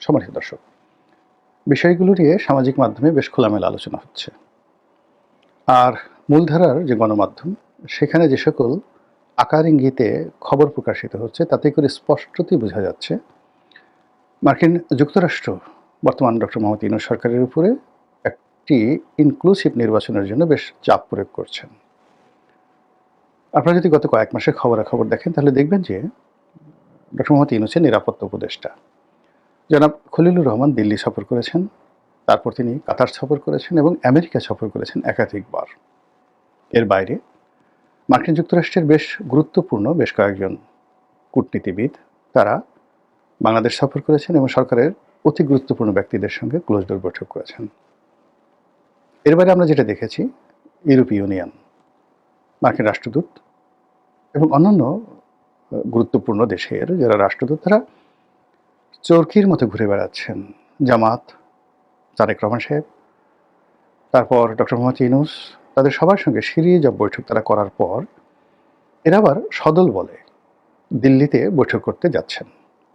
সম্মানিত দর্শক, বিষয়গুলো নিয়ে সামাজিক মাধ্যমে বেশ খোলামেলা আলোচনা হচ্ছে। আর মূলধারার যে গণমাধ্যম, সেখানে যে সকল আকার ইঙ্গিতে খবর প্রকাশিত হচ্ছে, তাতে করে স্পষ্টতই বোঝা যাচ্ছে মার্কিন যুক্তরাষ্ট্র বর্তমান ডক্টর মোহাম্মদ ইউনূস সরকারের উপরে একটি ইনক্লুসিভ নির্বাচনের জন্য বেশ চাপ প্রয়োগ করছেন। আপনারা যদি গত কয়েক মাসের খবরাখবর দেখেন, তাহলে দেখবেন যে ডক্টর মোহাম্মদ ইউনূসের নিরাপত্তা উপদেষ্টা জনাব খলিলুর রহমান দিল্লি সফর করেছেন। তারপর তিনি কাতার সফর করেছেন এবং আমেরিকা সফর করেছেন একাধিকবার। এর বাইরে মার্কিন যুক্তরাষ্ট্রের বেশ গুরুত্বপূর্ণ বেশ কয়েকজন কূটনীতিবিদ তারা বাংলাদেশ সফর করেছেন এবং সরকারের অতি গুরুত্বপূর্ণ ব্যক্তিদের সঙ্গে ক্লোজ ডোর বৈঠক করেছেন। এর বাইরে আমরা যেটা দেখেছি, ইউরোপীয় ইউনিয়ন, মার্কিন রাষ্ট্রদূত এবং অন্যান্য গুরুত্বপূর্ণ দেশের যারা রাষ্ট্রদূত, তারা চরকির মতো ঘুরে বেড়াচ্ছেন। জামাত, তারেক রহমান সাহেব, তারপর ডক্টর মোহাম্মদ ইউনূস, তাদের সবার সঙ্গে সিরিজ অফ বৈঠক তারা করার পর এরা আবার সদল বলে দিল্লিতে বৈঠক করতে যাচ্ছেন।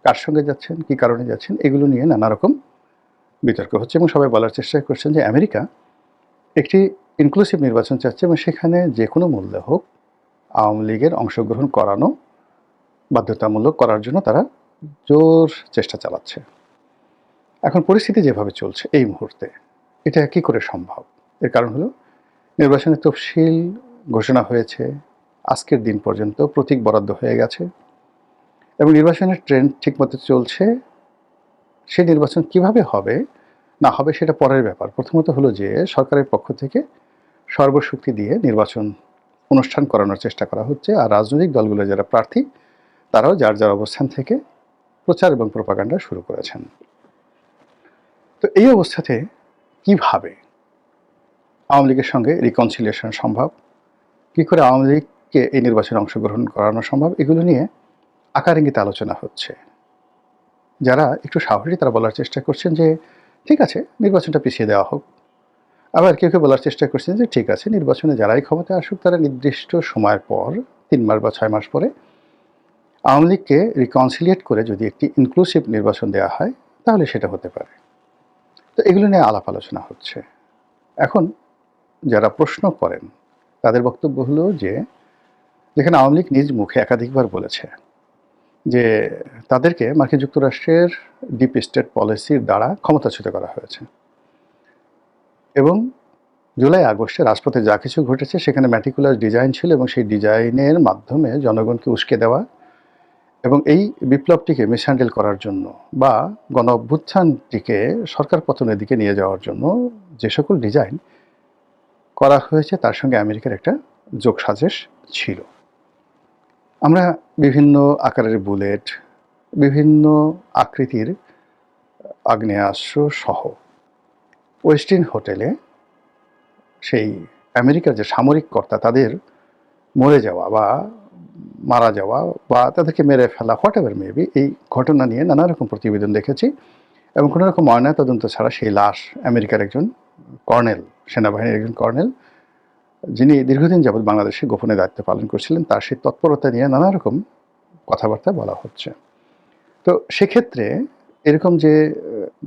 কার সঙ্গে যাচ্ছেন, কী কারণে যাচ্ছেন, এগুলো নিয়ে নানা রকম বিতর্ক হচ্ছে এবং সবাই বলার চেষ্টা করছেন যে আমেরিকা একটি ইনক্লুসিভ নির্বাচন চাচ্ছে এবং সেখানে যে কোনো মূল্যে হোক আওয়ামী লীগের অংশগ্রহণ করানো বাধ্যতামূলক করার জন্য তারা জোর চেষ্টা চালাচ্ছে। এখন পরিস্থিতি যেভাবে চলছে এই মুহূর্তে, এটা কী করে সম্ভব? এর কারণ হলো নির্বাচনের তফসিল ঘোষণা হয়েছে, আজকের দিন পর্যন্ত প্রতীক বরাদ্দ হয়ে গেছে এবং নির্বাচনের ট্রেন্ড ঠিকমতো চলছে। সেই নির্বাচন কিভাবে হবে না হবে সেটা পরের ব্যাপার। প্রথমত হলো যে সরকারের পক্ষ থেকে সর্বশক্তি দিয়ে নির্বাচন অনুষ্ঠান করানোর চেষ্টা করা হচ্ছে, আর রাজনৈতিক দলগুলো যারা প্রার্থী তারাও যার যার অবস্থান থেকে প্রচার এবং প্রোপাগান্ডা শুরু করেছেন। তো এই অবস্থাতে কিভাবে আওয়ামী লীগের সঙ্গে রিকনসিলিয়েশন সম্ভব, কী করে আওয়ামী লীগকে এই নির্বাচনে অংশগ্রহণ করানো সম্ভব, এগুলো নিয়ে আকার ইঙ্গিতে আলোচনা হচ্ছে। যারা একটু সাহসী তারা বলার চেষ্টা করছেন যে ঠিক আছে, নির্বাচনটা পিছিয়ে দেওয়া হোক। আবার কেউ কেউ বলার চেষ্টা করছেন যে ঠিক আছে, নির্বাচনে যারাই ক্ষমতায় আসুক তারা নির্দিষ্ট সময়ের পর 3 মাস বা 6 মাস পরে আওয়ামী লীগকে রিকনসিলিয়েট করে যদি একটি ইনক্লুসিভ নির্বাচন দেওয়া হয় তাহলে সেটা হতে পারে। তো এগুলো নিয়ে আলাপ আলোচনা হচ্ছে। এখন যারা প্রশ্ন করেন তাদের বক্তব্য হলো যে যেখানে আওয়ামী লীগ নিজ মুখে একাধিকবার বলেছে যে তাদেরকে মার্কিন যুক্তরাষ্ট্রের ডিপ স্টেট পলিসির দ্বারা ক্ষমতাচ্যুত করা হয়েছে এবং জুলাই আগস্টে রাজপথে যা কিছু ঘটেছে সেখানে ম্যাটিকুলার ডিজাইন ছিল এবং সেই ডিজাইনের মাধ্যমে জনগণকে উস্কে দেওয়া এবং এই বিপ্লবটিকে মিসহ্যান্ডেল করার জন্য বা গণ অভ্যুত্থানটিকে সরকার পতনের দিকে নিয়ে যাওয়ার জন্য যে সকল ডিজাইন করা হয়েছে তার সঙ্গে আমেরিকার একটা যোগসাজশ ছিল। আমরা বিভিন্ন আকারের বুলেট, বিভিন্ন আকৃতির আগ্নেয়াস্ত্র সহ ওয়েস্টিন হোটেলে সেই আমেরিকার যে সামরিক কর্তা তাদের মরে যাওয়া বা মারা যাওয়া বা তাদেরকে মেরে ফেলা, হোয়াট এভার মেবি, এই ঘটনা নিয়ে নানা রকম প্রতিবেদন দেখেছি এবং কোনো রকম ময়নাতদন্ত ছাড়া সেই লাশ আমেরিকার একজন কর্নেল, সেনাবাহিনীর একজন কর্নেল যিনি দীর্ঘদিন যাবৎ বাংলাদেশে গোপনে দায়িত্ব পালন করছিলেন, তার সেই তৎপরতা নিয়ে নানা রকম কথাবার্তা বলা হচ্ছে। তো সেক্ষেত্রে এরকম যে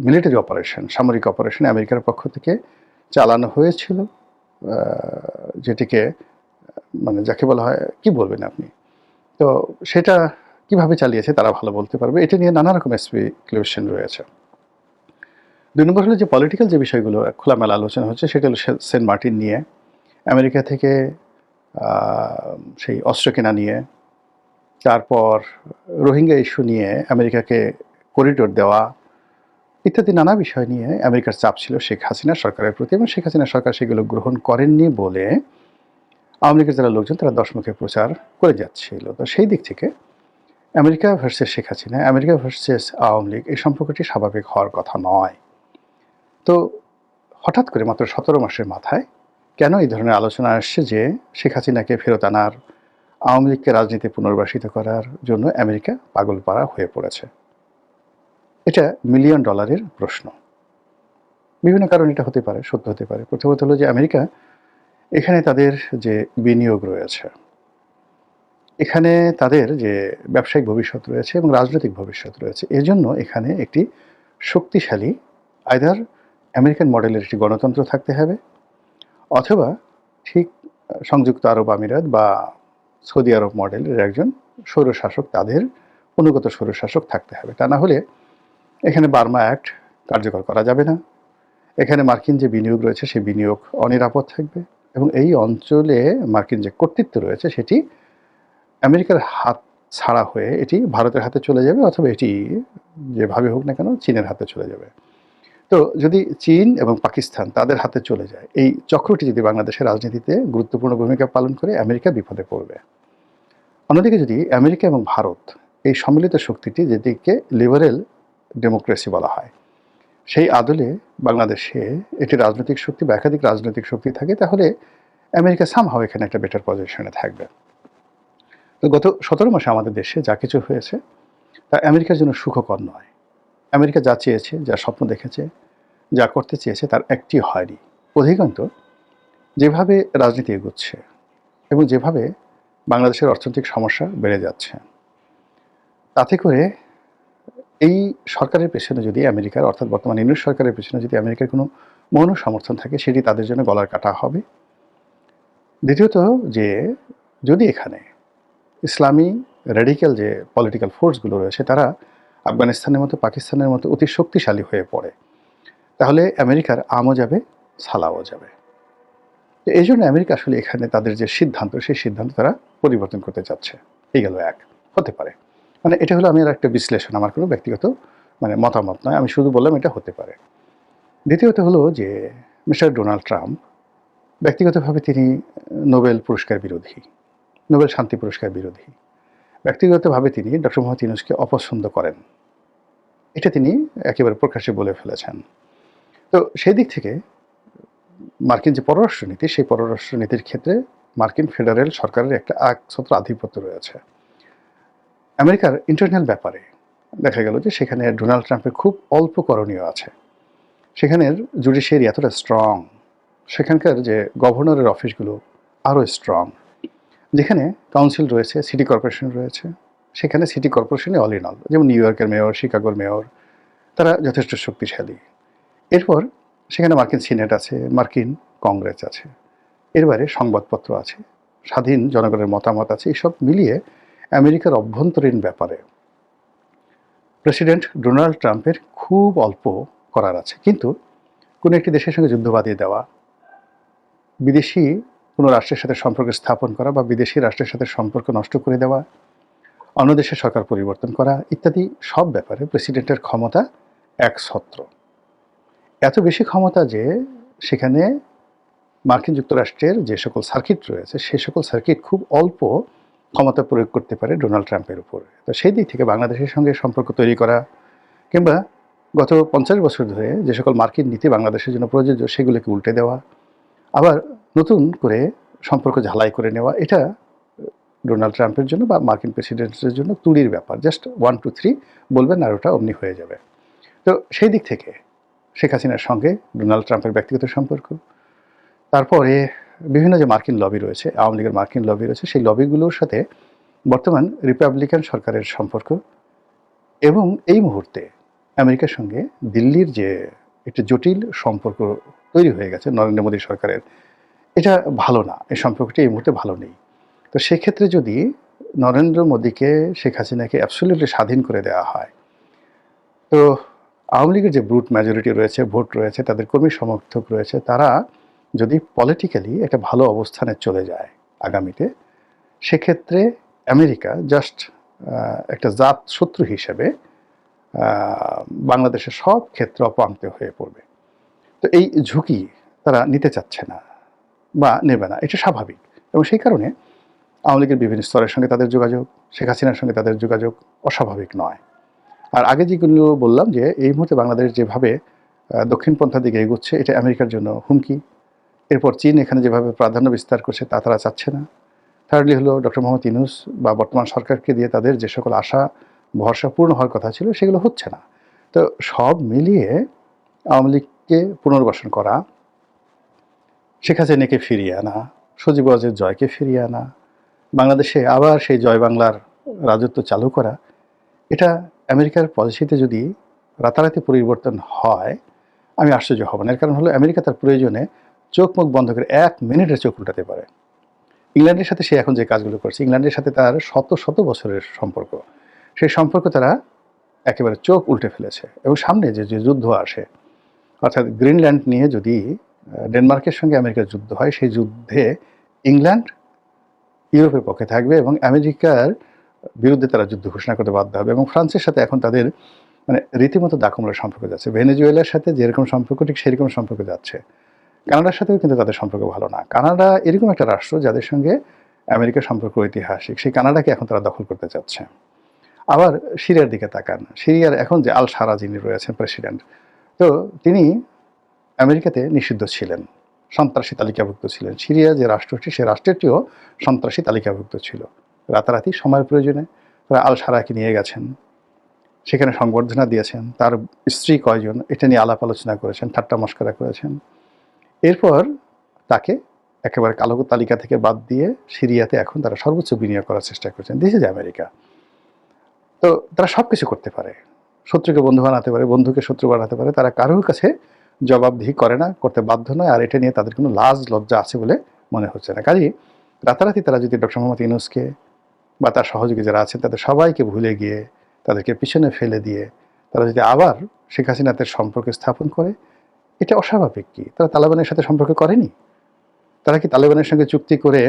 মিলিটারি অপারেশন, সামরিক অপারেশন আমেরিকার পক্ষ থেকে চালানো হয়েছিল, যেটিকে মানে যাকে বলা হয় কি বলবেন আপনি, তো সেটা কিভাবে চালিয়েছে তারা ভালো বলতে পারবে। এটা নিয়ে নানা রকম স্পেকুলেশন রয়েছে। 2 নম্বর হলো যে পলিটিক্যাল যে বিষয়গুলো খোলামেলা আলোচনা হচ্ছে সেটা হলো সেন্ট মার্টিন নিয়ে, আমেরিকা থেকে সেই অস্ত্র কেনা নিয়ে, তারপর রোহিঙ্গা ইস্যু নিয়ে আমেরিকাকে করিডোর দেওয়া ইত্যাদি নানা বিষয় নিয়ে আমেরিকার চাপ ছিল শেখ হাসিনা সরকারের প্রতি এবং শেখ হাসিনা সরকার সেগুলো গ্রহণ করেননি বলে আওয়ামী লীগের যারা লোকজন তারা দশমুখে প্রচার করে যাচ্ছিল। তো সেই দিক থেকে America versus Sheikh Hasina, America versus Awami League, এই সম্পর্কটি স্বাভাবিক হওয়ার কথা নয়। তো হঠাৎ করে মাত্র 17 মাসের মাথায় কেন এই ধরনের আলোচনা আসছে যে শেখ হাসিনাকে ফেরত আনার, আওয়ামী লীগকে রাজনীতি পুনর্বাসিত করার জন্য আমেরিকা পাগলপাড়া হয়ে পড়েছে? এটা $মিলিয়ন প্রশ্ন। বিভিন্ন কারণ এটা হতে পারে, সত্য হতে পারে। প্রথমত হলো যে আমেরিকা এখানে তাদের যে বিনিয়োগ রয়েছে, এখানে তাদের যে ব্যবসায়িক ভবিষ্যৎ রয়েছে এবং রাজনৈতিক ভবিষ্যৎ রয়েছে, এজন্য এখানে একটি শক্তিশালী আইদার আমেরিকান মডেলের একটি গণতন্ত্র থাকতে হবে, অথবা ঠিক সংযুক্ত আরব আমিরাত বা সৌদি আরব মডেলের একজন স্বৈরশাসক, তাদের অনুগত স্বৈরশাসক থাকতে হবে। তা না হলে এখানে বার্মা অ্যাক্ট কার্যকর করা যাবে না, এখানে মার্কিন যে বিনিয়োগ রয়েছে সেই বিনিয়োগ অনিরাপদ থাকবে, এবং এই অঞ্চলে মার্কিন যে কর্তৃত্ব রয়েছে সেটি আমেরিকার হাত ছাড়া হয়ে এটি ভারতের হাতে চলে যাবে, অথবা এটি যেভাবে হোক না কেন চীনের হাতে চলে যাবে। তো যদি চীন এবং পাকিস্তান তাদের হাতে চলে যায়, এই চক্রটি যদি বাংলাদেশের রাজনীতিতে গুরুত্বপূর্ণ ভূমিকা পালন করে, আমেরিকা বিপদে পড়বে। অন্যদিকে যদি আমেরিকা এবং ভারত এই সম্মিলিত শক্তিটি, যেটিকে লিবারেল ডেমোক্রেসি বলা হয়, সেই আদলে বাংলাদেশে একটি রাজনৈতিক শক্তি বা একাধিক রাজনৈতিক শক্তি থাকে, তাহলে আমেরিকা সামহাও এখানে একটা বেটার পজিশনে থাকবে। তো গত 17 মাসে আমাদের দেশে যা কিছু হয়েছে তা আমেরিকার জন্য সুখকর নয়। আমেরিকা যা চেয়েছে, যা স্বপ্ন দেখেছে, যা করতে চেয়েছে, তার একটি হয়নি। অধিকাংশ যেভাবে রাজনীতি এগোচ্ছে এবং যেভাবে বাংলাদেশের অর্থনৈতিক সমস্যা বেড়ে যাচ্ছে, তাতে করে এই সরকারের পেছনে যদি আমেরিকার, অর্থাৎ বর্তমান ইউনিট সরকারের পেছনে যদি আমেরিকার কোনো মৌন সমর্থন থাকে, সেটি তাদের জন্য গলার কাটা হবে। দ্বিতীয়ত, যে যদি এখানে ইসলামী রেডিক্যাল যে পলিটিক্যাল ফোর্সগুলো রয়েছে তারা আফগানিস্তানের মতো, পাকিস্তানের মতো অতি শক্তিশালী হয়ে পড়ে, তাহলে আমেরিকার আমও যাবে, সালাও যাবে। তো এই জন্য আমেরিকা আসলে এখানে তাদের যে সিদ্ধান্ত, সেই সিদ্ধান্ত তারা পরিবর্তন করতে চাচ্ছে। এই গেল এক, হতে পারে। মানে এটা হলো আমি একটা বিশ্লেষণ, আমার কোনো ব্যক্তিগত মতামত নয়, আমি শুধু বললাম এটা হতে পারে। দ্বিতীয়ত হলো যে মিস্টার ডোনাল্ড ট্রাম্প ব্যক্তিগতভাবে তিনি নোবেল পুরস্কার বিরোধী, নোবেল শান্তি পুরস্কার বিরোধী। ব্যক্তিগতভাবে তিনি ডক্টর মোহাম্মদ ইউনূসকে অপছন্দ করেন, এটা তিনি একেবারে প্রকাশ্যে বলে ফেলেছেন। তো সেই দিক থেকে মার্কিন যে পররাষ্ট্রনীতি, সেই পররাষ্ট্রনীতির ক্ষেত্রে মার্কিন ফেডারেল সরকারের একটা একছত্র আধিপত্য রয়েছে। আমেরিকার ইন্টারনাল ব্যাপারে দেখা গেল যে সেখানে ডোনাল্ড ট্রাম্পের খুব অল্প করণীয় আছে। সেখানের জুডিশিয়ারি এতটা স্ট্রং, সেখানকার যে গভর্নরের অফিসগুলো আরও স্ট্রং, যেখানে কাউন্সিল রয়েছে, সিটি কর্পোরেশন রয়েছে, সেখানে সিটি কর্পোরেশনে অল ইন অল, যেমন নিউ ইয়র্কের মেয়র, শিকাগোর মেয়র, তারা যথেষ্ট শক্তিশালী। এরপর সেখানে মার্কিন সিনেট আছে, মার্কিন কংগ্রেস আছে, এর বাইরে সংবাদপত্র আছে, স্বাধীন জনগণের মতামত আছে। এইসব মিলিয়ে আমেরিকার অভ্যন্তরীণ ব্যাপারে প্রেসিডেন্ট ডোনাল্ড ট্রাম্পের খুব অল্প করার আছে। কিন্তু কোনো একটি দেশের সঙ্গে যুদ্ধ বাঁধিয়ে দেওয়া, বিদেশি কোনো রাষ্ট্রের সাথে সম্পর্ক স্থাপন করা বা বিদেশি রাষ্ট্রের সাথে সম্পর্ক নষ্ট করে দেওয়া, অন্য দেশের সরকার পরিবর্তন করা ইত্যাদি সব ব্যাপারে প্রেসিডেন্টের ক্ষমতা একছত্র। এত বেশি ক্ষমতা যে সেখানে মার্কিন যুক্তরাষ্ট্রের যে সকল সার্কিট রয়েছে, সে সকল সার্কিট খুব অল্প ক্ষমতা প্রয়োগ করতে পারে ডোনাল্ড ট্রাম্পের উপর। তো সেই দিক থেকে বাংলাদেশের সঙ্গে সম্পর্ক তৈরি করা, কিংবা গত 50 বছর ধরে যে সকল মার্কিন নীতি বাংলাদেশের জন্য প্রযোজ্য, সেগুলোকে উল্টে দেওয়া, আবার নতুন করে সম্পর্ক ঝালাই করে নেওয়া, এটা ডোনাল্ড ট্রাম্পের জন্য বা মার্কিন প্রেসিডেন্টের জন্য তুলির ব্যাপার। জাস্ট 1 2 3 বলবেন আর ওটা অমনি হয়ে যাবে। তো সেই দিক থেকে শেখ হাসিনার সঙ্গে ডোনাল্ড ট্রাম্পের ব্যক্তিগত সম্পর্ক, তারপরে বিভিন্ন যে মার্কিন লবি রয়েছে, আওয়ামী লীগের মার্কিন লবি রয়েছে, সেই লবিগুলোর সাথে বর্তমান রিপাবলিকান সরকারের সম্পর্ক, এবং এই মুহূর্তে আমেরিকার সঙ্গে দিল্লির যে একটা জটিল সম্পর্ক তৈরি হয়ে গেছে নরেন্দ্র মোদী সরকারের, এটা ভালো না, এই সম্পর্কটি এই মুহূর্তে ভালো নেই। তো সেক্ষেত্রে যদি নরেন্দ্র মোদীকে, শেখ হাসিনাকে অ্যাবসলিউটলি স্বাধীন করে দেওয়া হয়, তো আওয়ামী লীগের যে ব্রুট মেজরিটি রয়েছে, ভোট রয়েছে, তাদের কর্মী সমর্থক রয়েছে, তারা যদি পলিটিক্যালি একটা ভালো অবস্থানে চলে যায় আগামীতে, সেক্ষেত্রে আমেরিকা জাস্ট একটা জাত শত্রু হিসেবে বাংলাদেশের সব ক্ষেত্রে অপাঙ্ক্ত হয়ে পড়বে। তো এই ঝুঁকি তারা নিতে চাচ্ছে না বা নেবে না, এটা স্বাভাবিক। এবং সেই কারণে আওয়ামী লীগের বিভিন্ন স্তরের সঙ্গে তাদের যোগাযোগ, শেখ হাসিনার সঙ্গে তাদের যোগাযোগ অস্বাভাবিক নয়। আর আগে যেগুলো বললাম যে এই মুহূর্তে বাংলাদেশ যেভাবে দক্ষিণপন্থার দিকে এগোচ্ছে, এটা আমেরিকার জন্য হুমকি। এরপর চীন এখানে যেভাবে প্রাধান্য বিস্তার করছে, তা তারা চাচ্ছে না। থার্ডলি হলো ডক্টর মোহাম্মদ ইউনূস বা বর্তমান সরকারকে দিয়ে তাদের যে সকল আশা ভরসা পূর্ণ হওয়ার কথা ছিল, সেগুলো হচ্ছে না। তো সব মিলিয়ে আওয়ামী লীগকে পুনর্বাসন করা, শেখ হাসিনাকে ফিরিয়ে আনা, সজীব ওয়াজেদ জয়কে ফিরিয়ে আনা, বাংলাদেশে আবার সেই জয় বাংলার রাজত্ব চালু করা, এটা আমেরিকার পলিসিতে যদি রাতারাতি পরিবর্তন হয়, আমি আশ্চর্য হব না। এর কারণ হলো আমেরিকা তার প্রয়োজনে চোখ মুখ বন্ধ করে 1 মিনিটের চোখ উল্টাতে পারে। ইংল্যান্ডের সাথে সে এখন যে কাজগুলো করছে, ইংল্যান্ডের সাথে তার শত শত বছরের সম্পর্ক, সেই সম্পর্ক তারা একেবারে চোখ উল্টে ফেলেছে। এবং সামনে যে যে যুদ্ধ আসে, অর্থাৎ গ্রিনল্যান্ড নিয়ে যদি ডেনমার্কের সঙ্গে আমেরিকার যুদ্ধ হয়, সেই যুদ্ধে ইংল্যান্ড ইউরোপের পক্ষে থাকবে এবং আমেরিকার বিরুদ্ধে তারা যুদ্ধ ঘোষণা করতে বাধ্য হবে। এবং ফ্রান্সের সাথে এখন তাদের মানে রীতিমতো দাকুমলার সম্পর্ক যাচ্ছে। ভেনেজুয়েলার সাথে যেরকম সম্পর্ক ঠিক সেরকম সম্পর্ক যাচ্ছে। কানাডার সাথেও কিন্তু তাদের সম্পর্ক ভালো না। কানাডা এরকম একটা রাষ্ট্র যাদের সঙ্গে আমেরিকার সম্পর্ক ঐতিহাসিক, সেই কানাডাকে এখন তারা দখল করতে চাচ্ছে। আবার সিরিয়ার দিকে তাকান, সিরিয়ার এখন যে আল সারা যিনি রয়েছেন প্রেসিডেন্ট, তো তিনি আমেরিকাতে নিষিদ্ধ ছিলেন, সন্ত্রাসী তালিকাভুক্ত ছিলেন। সিরিয়া যে রাষ্ট্রটি, সে রাষ্ট্রটিও সন্ত্রাসী তালিকাভুক্ত ছিল। রাতারাতি সময়ের প্রয়োজনে তারা আল সারাকে নিয়ে গেছেন, সেখানে সংবর্ধনা দিয়েছেন, তার স্ত্রী কয়জন এটা নিয়ে আলাপ আলোচনা করেছেন, ঠাট্টা মশকরা করেছেন। এরপর তাকে একেবারে কালো তালিকা থেকে বাদ দিয়ে সিরিয়াতে এখন তারা সর্বোচ্চ বিনিয়োগ করার চেষ্টা করছেন। This is America. তো তারা সব কিছু করতে পারে, শত্রুকে বন্ধু বানাতে পারে, বন্ধুকে শত্রু বানাতে পারে। তারা কারোর কাছে জবাবদিহি করে না, করতে বাধ্য নয়, আর এটা নিয়ে তাদের কোনো লাজ লজ্জা আছে বলে মনে হচ্ছে না। কাজেই রাতারাতি তারা যদি ডক্টর মোহাম্মদ ইউনূসকে বা তার সহযোগী যারা আছেন তাদের সবাইকে ভুলে গিয়ে, তাদেরকে পিছনে ফেলে দিয়ে তারা যদি আবার শেখ হাসিনাদের সম্পর্ক স্থাপন করে, এটা অস্বাভাবিক কি? তারা তালেবানের সাথে সম্পর্ক করেনি? তারা কি তালেবানের সঙ্গে চুক্তি করে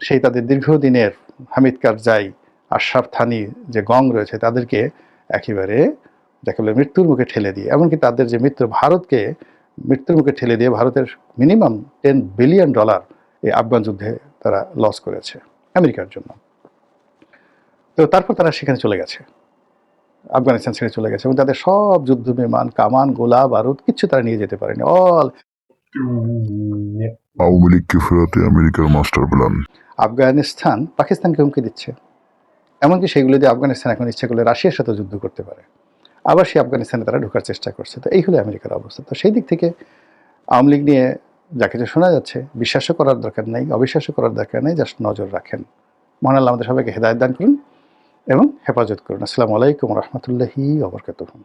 সেই তাদের দীর্ঘদিনের হামিদ কারজাই, আশরাফ থানি যে গং রয়েছে তাদেরকে একেবারে যাকে বলে মৃত্যুর মুখে ঠেলে দিয়ে, এমনকি তাদের যে মিত্র ভারতকে মৃত্যুর মুখে ঠেলে দিয়ে ভারতের মিনিমাম $10 বিলিয়ন এই আফগান যুদ্ধে তারা লস করেছে আমেরিকার জন্য। তো তারপর তারা সেখানে চলে গেছে, আফগানিস্তান ছেড়ে চলে গেছে এবং তাদের সব যুদ্ধ বিমান, কামান, গোলা বারুদ কিচ্ছু তারা নিয়ে যেতে পারেনি। অল আওয়ামী লীগকে ফেরাতে আমেরিকার মাস্টার প্ল্যান। আফগানিস্তান পাকিস্তানকে হুমকি দিচ্ছে, এমনকি সেগুলো দিয়ে আফগানিস্তান এখন ইচ্ছে করলে রাশিয়ার সাথে যুদ্ধ করতে পারে। আবার সেই আফগানিস্তানে তারা ঢোকার চেষ্টা করছে। তো এই হলো আমেরিকার অবস্থা। তো সেই দিক থেকে আওয়ামী লীগ নিয়ে যা কিছু শোনা যাচ্ছে, বিশ্বাসও করার দরকার নেই, অবিশ্বাসও করার দরকার নেই, জাস্ট নজর রাখেন। মহান আল্লাহ আমাদের সবাইকে হেদায়েত দান করুন এবং হেফাজত করুন। আসসালামু আলাইকুম ওয়া রাহমাতুল্লাহি ওয়া বারাকাতুহু।